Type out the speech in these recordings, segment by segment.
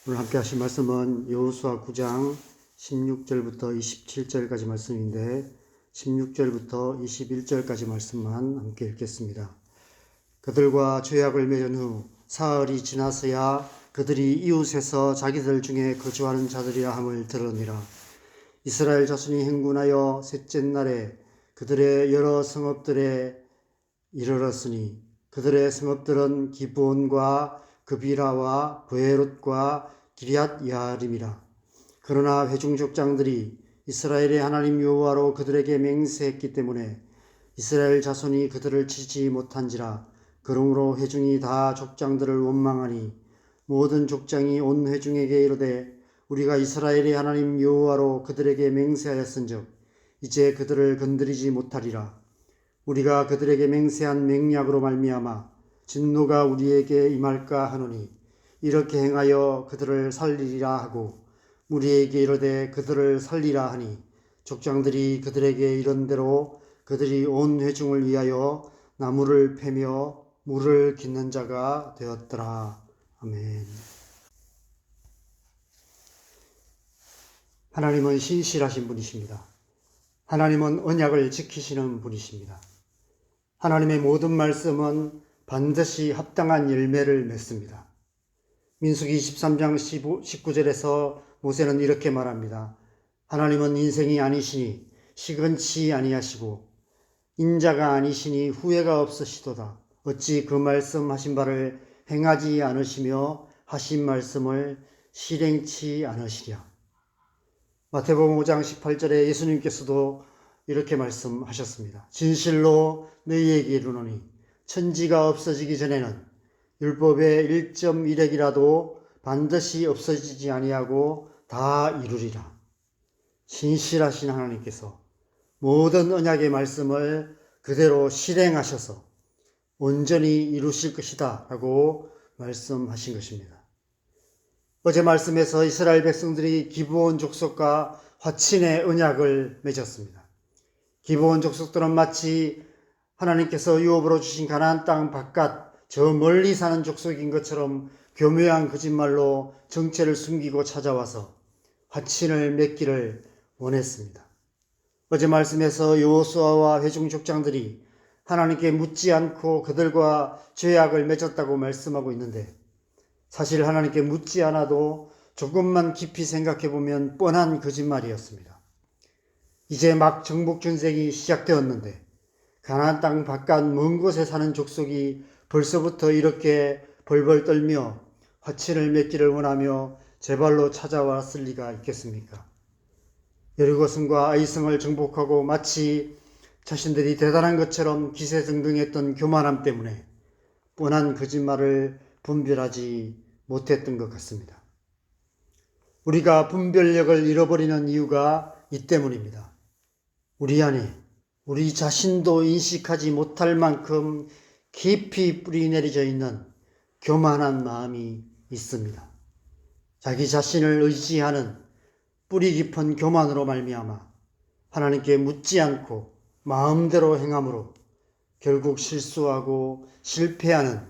오늘 함께 하실 말씀은 여호수아 9장 16절부터 27절까지 말씀인데 16절부터 21절까지 말씀만 함께 읽겠습니다. 그들과 죄악을 맺은 후 사흘이 지나서야 그들이 이웃에서 자기들 중에 거주하는 자들이라 함을 들으니라. 이스라엘 자손이 행군하여 셋째 날에 그들의 여러 성읍들에 이르렀으니 그들의 성읍들은 기브온과 그비라와 브에롯과 기럇 야림이라. 그러나 회중 족장들이 이스라엘의 하나님 여호와로 그들에게 맹세했기 때문에 이스라엘 자손이 그들을 치지 못한지라. 그러므로 회중이 다 족장들을 원망하니 모든 족장이 온 회중에게 이르되 우리가 이스라엘의 하나님 여호와로 그들에게 맹세하였은즉 이제 그들을 건드리지 못하리라. 우리가 그들에게 맹세한 맹약으로 말미암아 진노가 우리에게 임할까 하노니 이렇게 행하여 그들을 살리리라 하고 우리에게 이르되 그들을 살리라 하니 족장들이 그들에게 이른대로 그들이 온 회중을 위하여 나무를 패며 물을 깃는 자가 되었더라. 아멘. 하나님은 신실하신 분이십니다. 하나님은 언약을 지키시는 분이십니다. 하나님의 모든 말씀은 반드시 합당한 열매를 맺습니다. 민수기 23장 19절에서 모세는 이렇게 말합니다. 하나님은 인생이 아니시니 시건치 아니하시고 인자가 아니시니 후회가 없으시도다. 어찌 그 말씀하신 바를 행하지 않으시며 하신 말씀을 실행치 않으시랴. 마태복음 5장 18절에 예수님께서도 이렇게 말씀하셨습니다. 진실로 너희에게 이르노니 천지가 없어지기 전에는 율법의 1.1핵이라도 반드시 없어지지 아니하고 다 이루리라. 신실하신 하나님께서 모든 언약의 말씀을 그대로 실행하셔서 온전히 이루실 것이다 라고 말씀하신 것입니다. 어제 말씀에서 이스라엘 백성들이 기브온 족속과 화친의 언약을 맺었습니다. 기브온 족속들은 마치 하나님께서 유업으로 주신 가나안 땅 바깥 저 멀리 사는 족속인 것처럼 교묘한 거짓말로 정체를 숨기고 찾아와서 화친을 맺기를 원했습니다. 어제 말씀에서 여호수아와 회중 족장들이 하나님께 묻지 않고 그들과 죄악을 맺었다고 말씀하고 있는데 사실 하나님께 묻지 않아도 조금만 깊이 생각해 보면 뻔한 거짓말이었습니다. 이제 막 정복전쟁이 시작되었는데 가나안 땅 바깥 먼 곳에 사는 족속이 벌써부터 이렇게 벌벌 떨며 화친을 맺기를 원하며 제 발로 찾아왔을 리가 있겠습니까? 여리고성과 아이성을 정복하고 마치 자신들이 대단한 것처럼 기세등등했던 교만함 때문에 뻔한 거짓말을 분별하지 못했던 것 같습니다. 우리가 분별력을 잃어버리는 이유가 이 때문입니다. 우리 안에 우리 자신도 인식하지 못할 만큼 깊이 뿌리 내려져 있는 교만한 마음이 있습니다. 자기 자신을 의지하는 뿌리 깊은 교만으로 말미암아 하나님께 묻지 않고 마음대로 행함으로 결국 실수하고 실패하는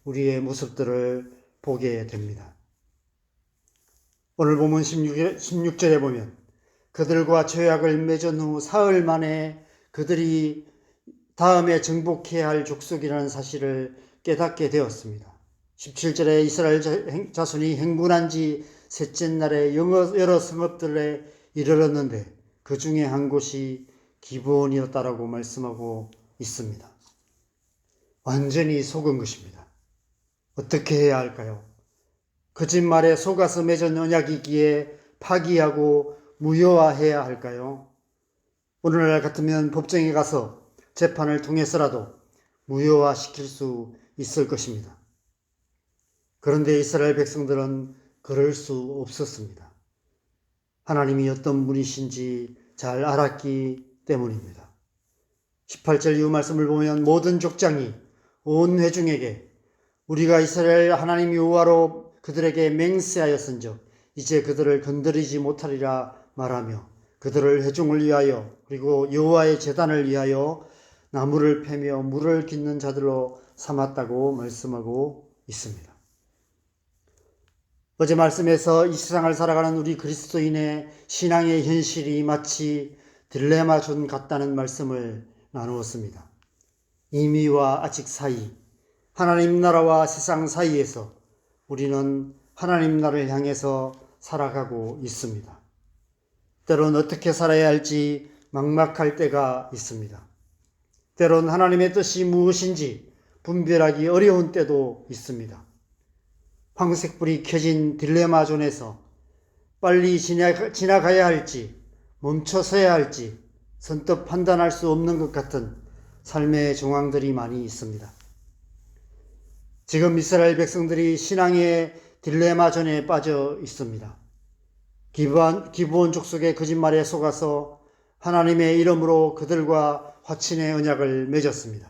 우리의 모습들을 보게 됩니다. 오늘 본문 16절에 보면 그들과 죄악을 맺은 후 사흘 만에 그들이 다음에 정복해야 할 족속이라는 사실을 깨닫게 되었습니다. 17절에 이스라엘 자손이 행군한 지 셋째 날에 여러 성읍들에 이르렀는데 그 중에 한 곳이 기브온이었다라고 말씀하고 있습니다. 완전히 속은 것입니다. 어떻게 해야 할까요? 거짓말에 속아서 맺은 언약이기에 파기하고 무효화해야 할까요? 오늘날 같으면 법정에 가서 재판을 통해서라도 무효화시킬 수 있을 것입니다. 그런데 이스라엘 백성들은 그럴 수 없었습니다. 하나님이 어떤 분이신지 잘 알았기 때문입니다. 18절 이후 말씀을 보면 모든 족장이 온 회중에게 우리가 이스라엘 하나님 여호와로 그들에게 맹세하였은즉 이제 그들을 건드리지 못하리라 말하며 그들을 회중을 위하여 그리고 여호와의 제단을 위하여 나무를 패며 물을 깃는 자들로 삼았다고 말씀하고 있습니다. 어제 말씀에서 이 세상을 살아가는 우리 그리스도인의 신앙의 현실이 마치 딜레마존 같다는 말씀을 나누었습니다. 이미와 아직 사이, 하나님 나라와 세상 사이에서 우리는 하나님 나라를 향해서 살아가고 있습니다. 때론 어떻게 살아야 할지 막막할 때가 있습니다. 때론 하나님의 뜻이 무엇인지 분별하기 어려운 때도 있습니다. 황색불이 켜진 딜레마존에서 빨리 지나가야 할지 멈춰서야 할지 선뜻 판단할 수 없는 것 같은 삶의 정황들이 많이 있습니다. 지금 이스라엘 백성들이 신앙의 딜레마존에 빠져 있습니다. 기브온 족속의 거짓말에 속아서 하나님의 이름으로 그들과 화친의 언약을 맺었습니다.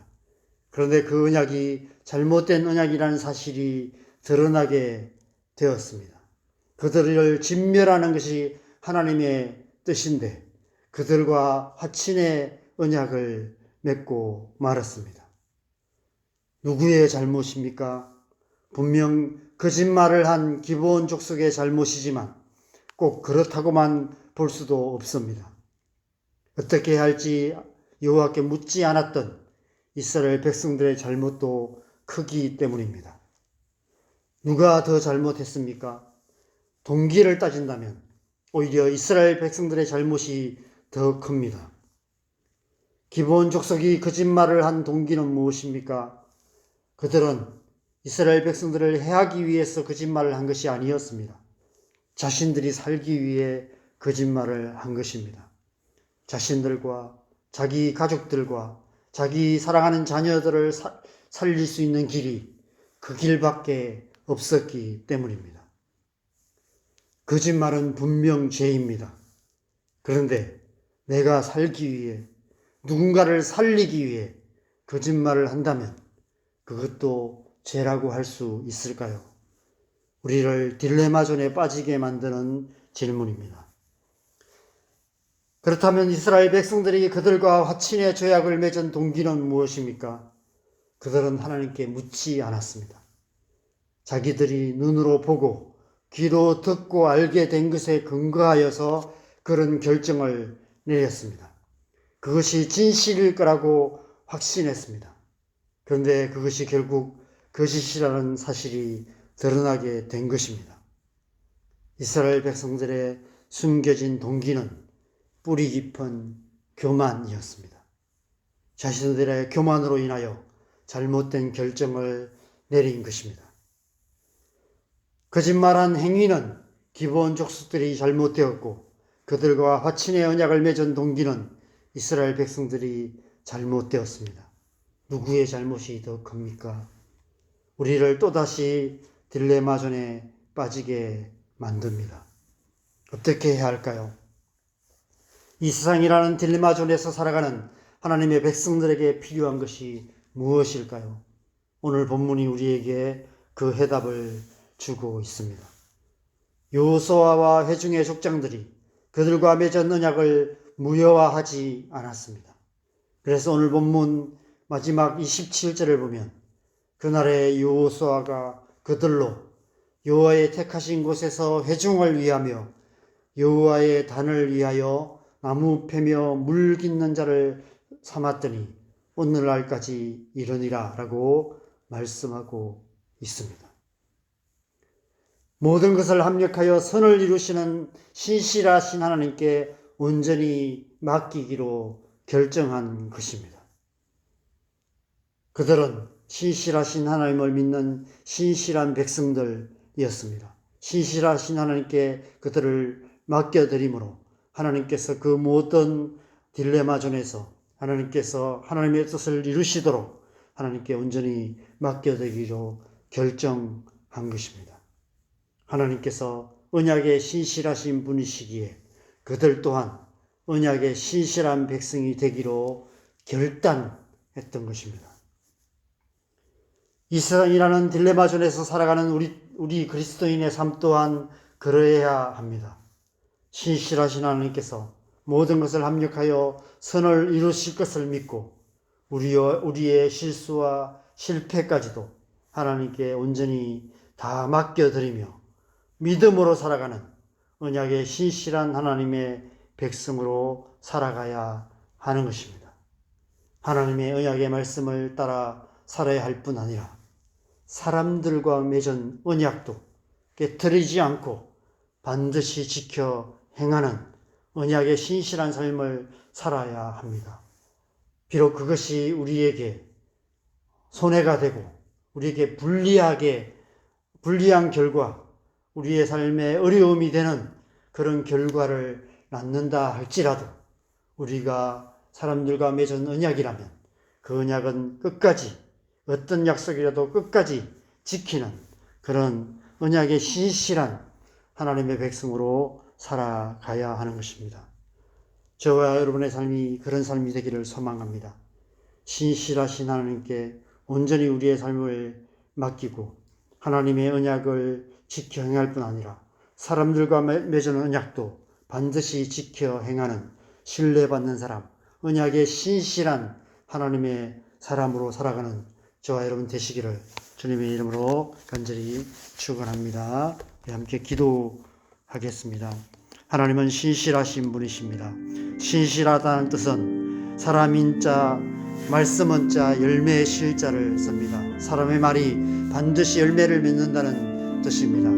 그런데 그 언약이 잘못된 언약이라는 사실이 드러나게 되었습니다. 그들을 진멸하는 것이 하나님의 뜻인데 그들과 화친의 언약을 맺고 말았습니다. 누구의 잘못입니까? 분명 거짓말을 한 기브온 족속의 잘못이지만 꼭 그렇다고만 볼 수도 없습니다. 어떻게 해야 할지 여호와께 묻지 않았던 이스라엘 백성들의 잘못도 크기 때문입니다. 누가 더 잘못했습니까? 동기를 따진다면 오히려 이스라엘 백성들의 잘못이 더 큽니다. 기브온 족속이 거짓말을 한 동기는 무엇입니까? 그들은 이스라엘 백성들을 해하기 위해서 거짓말을 한 것이 아니었습니다. 자신들이 살기 위해 거짓말을 한 것입니다. 자신들과 자기 가족들과 자기 사랑하는 자녀들을 살릴 수 있는 길이 그 길밖에 없었기 때문입니다. 거짓말은 분명 죄입니다. 그런데 내가 살기 위해 누군가를 살리기 위해 거짓말을 한다면 그것도 죄라고 할 수 있을까요? 우리를 딜레마존에 빠지게 만드는 질문입니다. 그렇다면 이스라엘 백성들이 그들과 화친의 조약을 맺은 동기는 무엇입니까? 그들은 하나님께 묻지 않았습니다. 자기들이 눈으로 보고 귀로 듣고 알게 된 것에 근거하여서 그런 결정을 내렸습니다. 그것이 진실일 거라고 확신했습니다. 그런데 그것이 결국 거짓이라는 사실이 드러나게 된 것입니다. 이스라엘 백성들의 숨겨진 동기는 뿌리 깊은 교만이었습니다. 자신들의 교만으로 인하여 잘못된 결정을 내린 것입니다. 거짓말한 행위는 기브온 족속들이 잘못되었고 그들과 화친의 언약을 맺은 동기는 이스라엘 백성들이 잘못되었습니다. 누구의 잘못이 더 큽니까? 우리를 또다시 딜레마존에 빠지게 만듭니다. 어떻게 해야 할까요? 이 세상이라는 딜레마존에서 살아가는 하나님의 백성들에게 필요한 것이 무엇일까요? 오늘 본문이 우리에게 그 해답을 주고 있습니다. 여호수아와 회중의 족장들이 그들과 맺은 언약을 무효화하지 않았습니다. 그래서 오늘 본문 마지막 27절을 보면 그날에 여호수아가 그들로 여호와의 택하신 곳에서 회중을 위하며 여호와의 단을 위하여 나무 패며 물 깃는 자를 삼았더니 오늘날까지 이르니라 라고 말씀하고 있습니다. 모든 것을 합력하여 선을 이루시는 신실하신 하나님께 온전히 맡기기로 결정한 것입니다. 그들은 신실하신 하나님을 믿는 신실한 백성들이었습니다. 신실하신 하나님께 그들을 맡겨드림으로 하나님께서 그 모든 딜레마존에서 하나님께서 하나님의 뜻을 이루시도록 하나님께 온전히 맡겨드리기로 결정한 것입니다. 하나님께서 언약의 신실하신 분이시기에 그들 또한 언약의 신실한 백성이 되기로 결단했던 것입니다. 이 세상이라는 딜레마존에서 살아가는 우리 그리스도인의 삶 또한 그러해야 합니다. 신실하신 하나님께서 모든 것을 합력하여 선을 이루실 것을 믿고 우리의 실수와 실패까지도 하나님께 온전히 다 맡겨드리며 믿음으로 살아가는 언약의 신실한 하나님의 백성으로 살아가야 하는 것입니다. 하나님의 언약의 말씀을 따라 살아야 할 뿐 아니라 사람들과 맺은 언약도 깨뜨리지 않고 반드시 지켜 행하는 언약의 신실한 삶을 살아야 합니다. 비록 그것이 우리에게 손해가 되고 우리에게 불리한 결과, 우리의 삶에 어려움이 되는 그런 결과를 낳는다 할지라도 우리가 사람들과 맺은 언약이라면 그 언약은 끝까지, 어떤 약속이라도 끝까지 지키는 그런 언약의 신실한 하나님의 백성으로 살아가야 하는 것입니다. 저와 여러분의 삶이 그런 삶이 되기를 소망합니다. 신실하신 하나님께 온전히 우리의 삶을 맡기고 하나님의 언약을 지켜 행할 뿐 아니라 사람들과 맺은 언약도 반드시 지켜 행하는 신뢰받는 사람, 언약의 신실한 하나님의 사람으로 살아가는 저와 여러분 되시기를 주님의 이름으로 간절히 축원합니다. 함께 기도하겠습니다. 하나님은 신실하신 분이십니다. 신실하다는 뜻은 사람인 자, 말씀은 자, 열매의 실자를 씁니다. 사람의 말이 반드시 열매를 맺는다는 뜻입니다.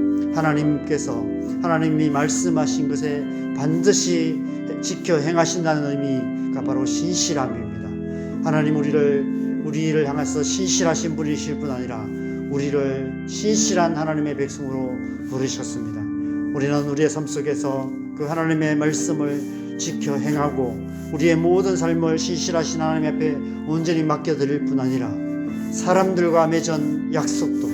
하나님이 말씀하신 것에 반드시 지켜 행하신다는 의미가 바로 신실함입니다. 하나님 우리를 향해서 신실하신 분이실 뿐 아니라 우리를 신실한 하나님의 백성으로 부르셨습니다. 우리는 우리의 삶 속에서 그 하나님의 말씀을 지켜 행하고 우리의 모든 삶을 신실하신 하나님 앞에 온전히 맡겨드릴 뿐 아니라 사람들과 맺은 약속도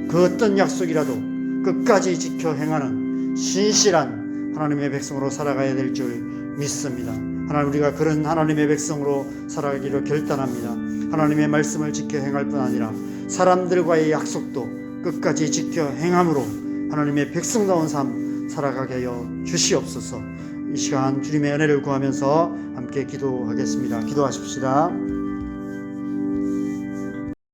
그 어떤 약속이라도 끝까지 지켜 행하는 신실한 하나님의 백성으로 살아가야 될 줄 믿습니다. 하나님, 우리가 그런 하나님의 백성으로 살아가기로 결단합니다. 하나님의 말씀을 지켜 행할 뿐 아니라 사람들과의 약속도 끝까지 지켜 행함으로 하나님의 백성다운 삶 살아가게 하여 주시옵소서. 이 시간 주님의 은혜를 구하면서 함께 기도하겠습니다. 기도하십시다.